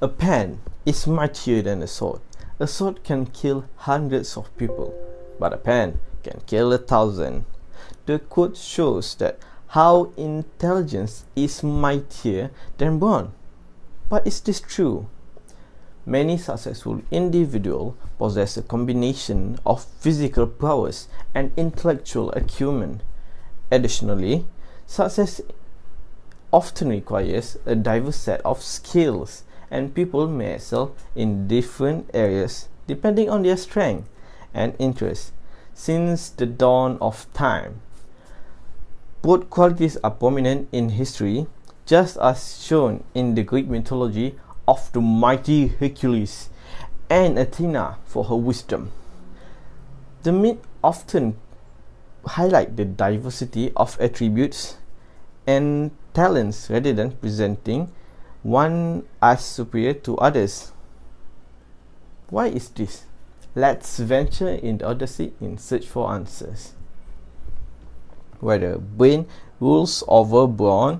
A pen is mightier than a sword. A sword can kill hundreds of people, but a pen can kill 1,000. The quote shows that how intelligence is mightier than brawn. But is this true? Many successful individuals possess a combination of physical prowess and intellectual acumen. Additionally, success often requires a diverse set of skills, and people may excel in different areas depending on their strength and interests. Since the dawn of time, both qualities are prominent in history, just as shown in the Greek mythology of the mighty Hercules and Athena for her wisdom. The myth often highlight the diversity of attributes and talents rather than presenting one as superior to others. Why is this? Let's venture in the Odyssey in search for answers. Whether brain rules over brawn,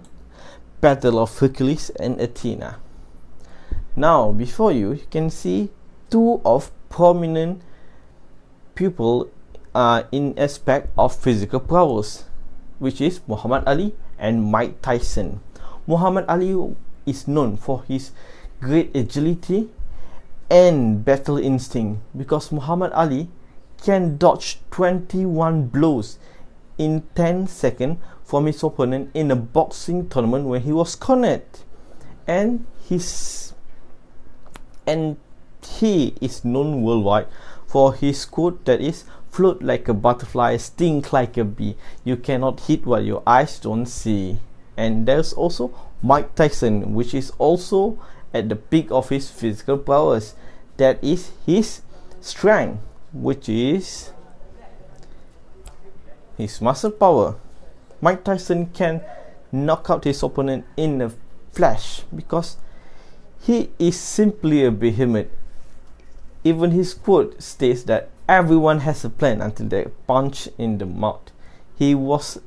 battle of Hercules and Athena. Now, before you can see two of prominent people in aspect of physical prowess, which is Muhammad Ali and Mike Tyson. Muhammad Ali is known for his great agility and battle instinct, because Muhammad Ali can dodge 21 blows in 10 seconds from his opponent in a boxing tournament when he was cornered. And he is known worldwide for his quote that is, "Float like a butterfly, sting like a bee. You cannot hit what your eyes don't see." And there's also Mike Tyson, which is also at the peak of his physical prowess. That is his strength, which is his muscle power. Mike Tyson can knock out his opponent in a flash because he is simply a behemoth. Even his quote states that everyone has a plan until they punch in the mouth. He was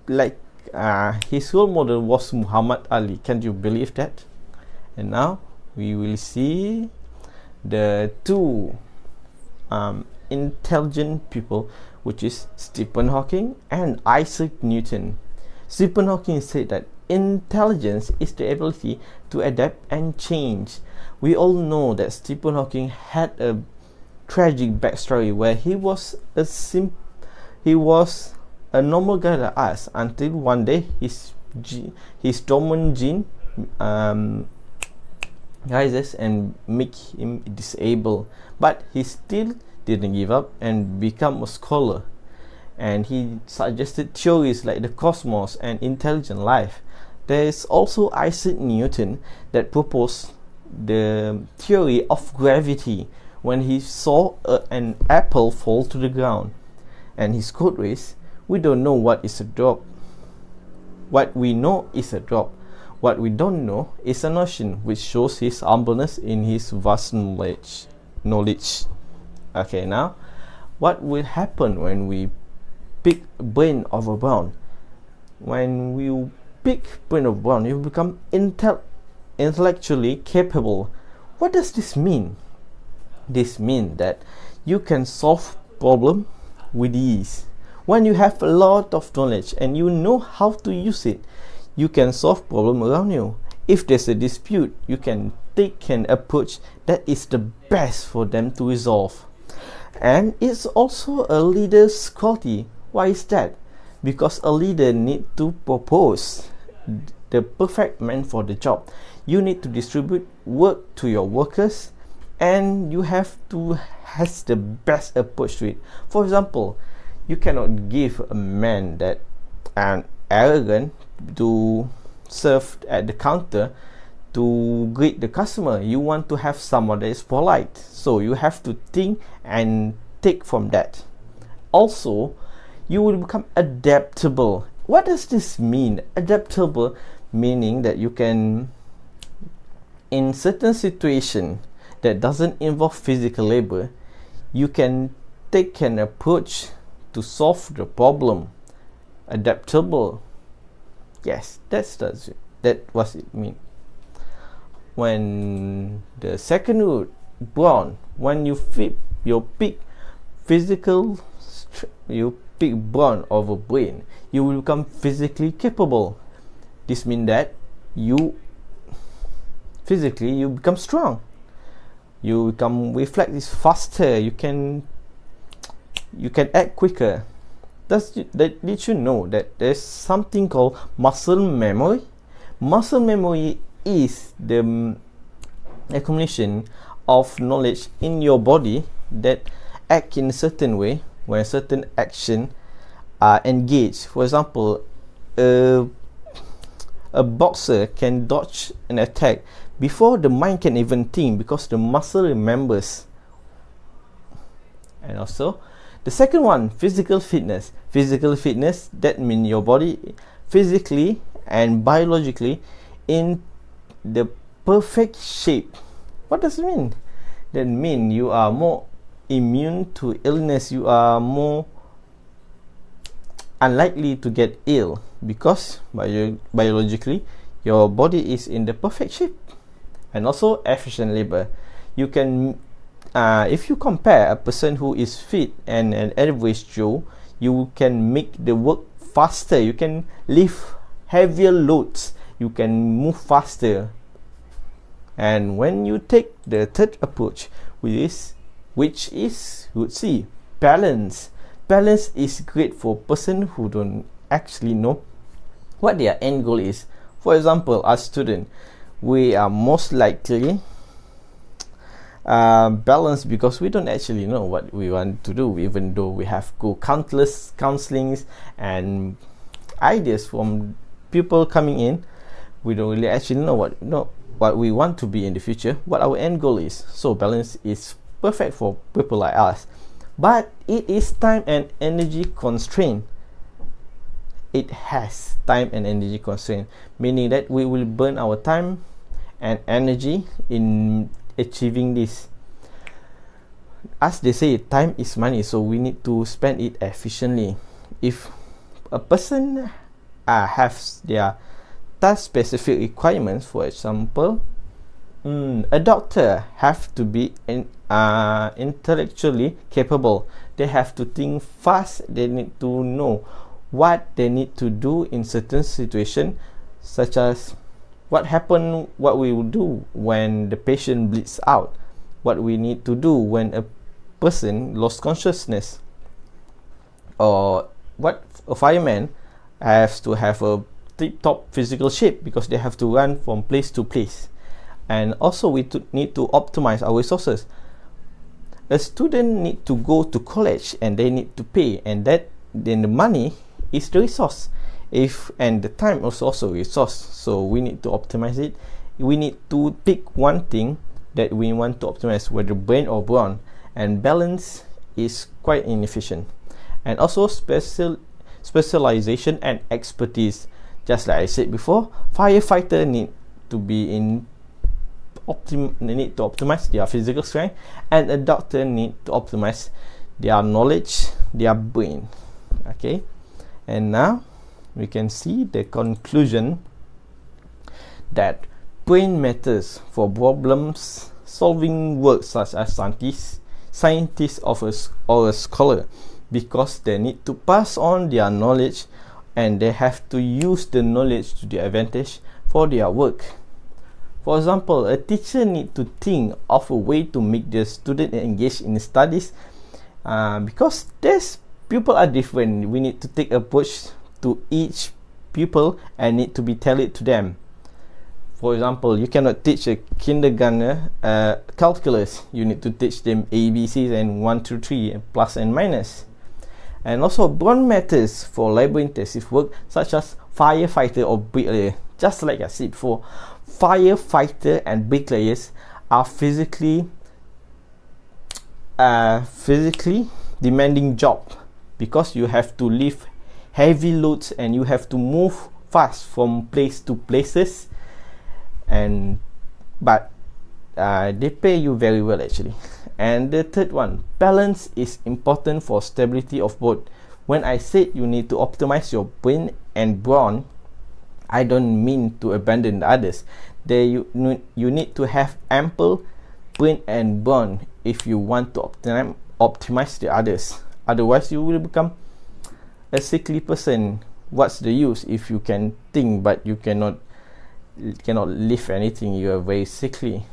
like his role model was Muhammad Ali. Can you believe that? And now we will see the two intelligent people, which is Stephen Hawking and Isaac Newton. Stephen Hawking said that intelligence is the ability to adapt and change. We all know that Stephen Hawking had a tragic backstory where he was a normal guy like us until one day his dormant gene rises and make him disabled, but he still didn't give up and become a scholar, and he suggested theories like the cosmos and intelligent life. There is also Isaac Newton that proposed the theory of gravity when he saw an apple fall to the ground, and his quote is, "We don't know what is a drop. What we know is a drop. What we don't know is an ocean," which shows his humbleness in his vast knowledge. Okay, now what will happen when we pick brain over brawn? When we pick brain over brawn, you become intellectually capable. What does this mean? This means that you can solve problem with ease. When you have a lot of knowledge and you know how to use it, you can solve problem around you. If there's a dispute, you can take an approach that is the best for them to resolve. And it's also a leader's quality. Why is that? Because a leader needs to propose the perfect man for the job. You need to distribute work to your workers, and you have to has the best approach to it. For example, you cannot give a man that arrogant to serve at the counter to greet the customer. You want to have someone that is polite, so you have to think and take from that. Also, you will become adaptable. What does this mean? Adaptable meaning that you can, in certain situation that doesn't involve physical labor, you can take an approach to solve the problem. Adaptable. Yes, that was it mean. when the second root brawn, when you pick physical, you pick brawn over brain, you will become physically capable. This means that you physically you become strong, you become reflect is faster, you can act quicker. Did you know that there's something called muscle memory? Muscle memory is the accumulation of knowledge in your body that act in a certain way when a certain action are engaged. For example, a boxer can dodge an attack before the mind can even think, because the muscle remembers. And also the second one, physical fitness. Physical fitness, that means your body physically and biologically in the perfect shape. What does it mean? That means you are more immune to illness, you are more unlikely to get ill, because biologically your body is in the perfect shape. And also efficient labor. You can if you compare a person who is fit and an average Joe, you can make the work faster, you can lift heavier loads, you can move faster. And when you take the third approach, which is root C, balance. Balance is great for person who don't actually know what their end goal is. For example, as student, we are most likely balanced because we don't actually know what we want to do, even though we have countless counselings and ideas from people coming in. We don't really actually know what we want to be in the future, what our end goal is. So balance is perfect for people like us, but it is time and energy constraint. It has time and energy constraint, meaning that we will burn our time and energy in achieving this. As they say, time is money, so we need to spend it efficiently. If a person has their task specific requirements, for example, a doctor have to be intellectually capable. They have to think fast. They need to know what they need to do in certain situation, such as what we will do when the patient bleeds out, what we need to do when a person lost consciousness, or what a fireman has to have a tip-top physical shape because they have to run from place to place. And also we need to optimize our resources. A student need to go to college and they need to pay, and then the money is the resource, and the time is also resource. So we need to optimize it. We need to pick one thing that we want to optimize, whether brain or brawn, and balance is quite inefficient. And also specialization and expertise. Just like I said before, firefighter need to optimize their physical strength, and a doctor need to optimize their knowledge, their brain. Okay, and now we can see the conclusion that brain matters for problems solving work, such as scientists or a scholar, because they need to pass on their knowledge and they have to use the knowledge to their advantage for their work. For example, a teacher needs to think of a way to make the student engage in studies, because people are different. We need to take approach to each pupil and need to be tailored to them. For example, you cannot teach a kindergartner calculus. You need to teach them ABCs and 1, 2, 3, plus and minus. And also, brawn matters for labor-intensive work such as firefighter or bricklayer. Just like I said before, firefighter and bricklayers are physically demanding job, because you have to lift heavy loads and you have to move fast from place to places, but they pay you very well actually. And the third one, balance is important for stability of both. When I said you need to optimize your brain and brawn, I don't mean to abandon the others. you need to have ample brain and bone if you want to optimize the others. Otherwise, you will become a sickly person. What's the use if you can think but you cannot lift anything? You are very sickly.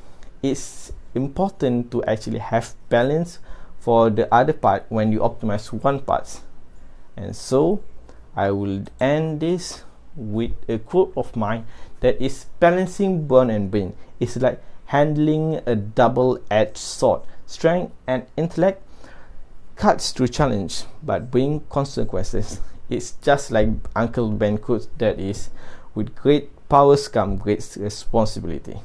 It's important to actually have balance for the other part when you optimize one part. And so I will end this with a quote of mine that is balancing bone and brain is like handling a double-edged sword. Strength and intellect cuts through challenge but bring consequences. It's just like Uncle Ben quote, that is, with great powers come great responsibility.